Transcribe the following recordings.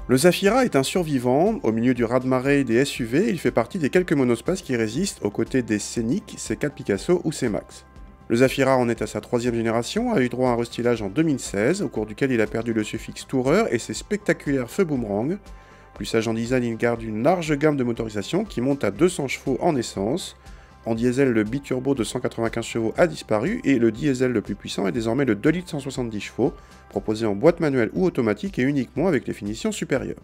Le Zafira est un survivant, au milieu du raz-de-marée des SUV, il fait partie des quelques monospaces qui résistent aux côtés des Scénic, C4 Picasso ou C-Max. Le Zafira en est à sa troisième génération, a eu droit à un restylage en 2016, au cours duquel il a perdu le suffixe Tourer et ses spectaculaires feux boomerang. Plus sage en design, il garde une large gamme de motorisation qui monte à 200 chevaux en essence. En diesel, le biturbo de 195 chevaux a disparu et le diesel le plus puissant est désormais le 2 litres 170 chevaux, proposé en boîte manuelle ou automatique et uniquement avec les finitions supérieures.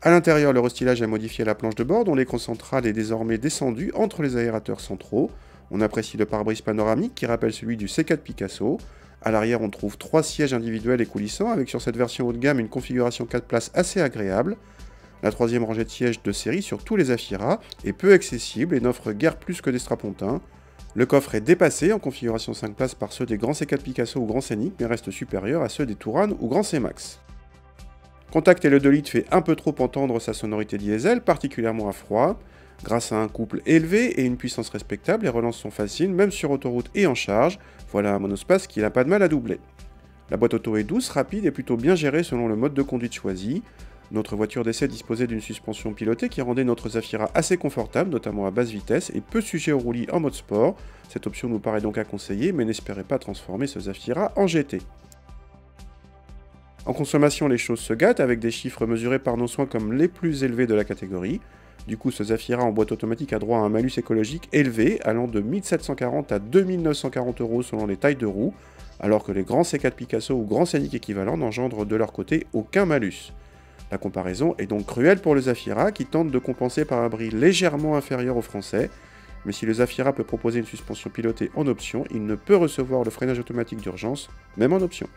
A l'intérieur, le restylage a modifié la planche de bord dont l'écran central est désormais descendu entre les aérateurs centraux. On apprécie le pare-brise panoramique qui rappelle celui du C4 Picasso. A l'arrière, on trouve 3 sièges individuels et coulissants avec sur cette version haut de gamme une configuration 4 places assez agréable. La troisième rangée de sièges de série sur tous les Zafira est peu accessible et n'offre guère plus que des strapontins. Le coffre est dépassé en configuration 5 places par ceux des grands C4 Picasso ou grands Scénic mais reste supérieur à ceux des Touran ou grands C-Max. Contact et le 2 litres fait un peu trop entendre sa sonorité diesel, particulièrement à froid. Grâce à un couple élevé et une puissance respectable, les relances sont faciles, même sur autoroute et en charge. Voilà un monospace qui n'a pas de mal à doubler. La boîte auto est douce, rapide et plutôt bien gérée selon le mode de conduite choisi. Notre voiture d'essai disposait d'une suspension pilotée qui rendait notre Zafira assez confortable, notamment à basse vitesse, et peu sujet au roulis en mode sport. Cette option nous paraît donc à conseiller, mais n'espérez pas transformer ce Zafira en GT. En consommation, les choses se gâtent, avec des chiffres mesurés par nos soins comme les plus élevés de la catégorie. Du coup, ce Zafira en boîte automatique a droit à un malus écologique élevé, allant de 1740 à 2940 € selon les tailles de roues, alors que les grands C4 Picasso ou grands Scénic équivalents n'engendrent de leur côté aucun malus. La comparaison est donc cruelle pour le Zafira, qui tente de compenser par un bris légèrement inférieur au français, mais si le Zafira peut proposer une suspension pilotée en option, il ne peut recevoir le freinage automatique d'urgence, même en option.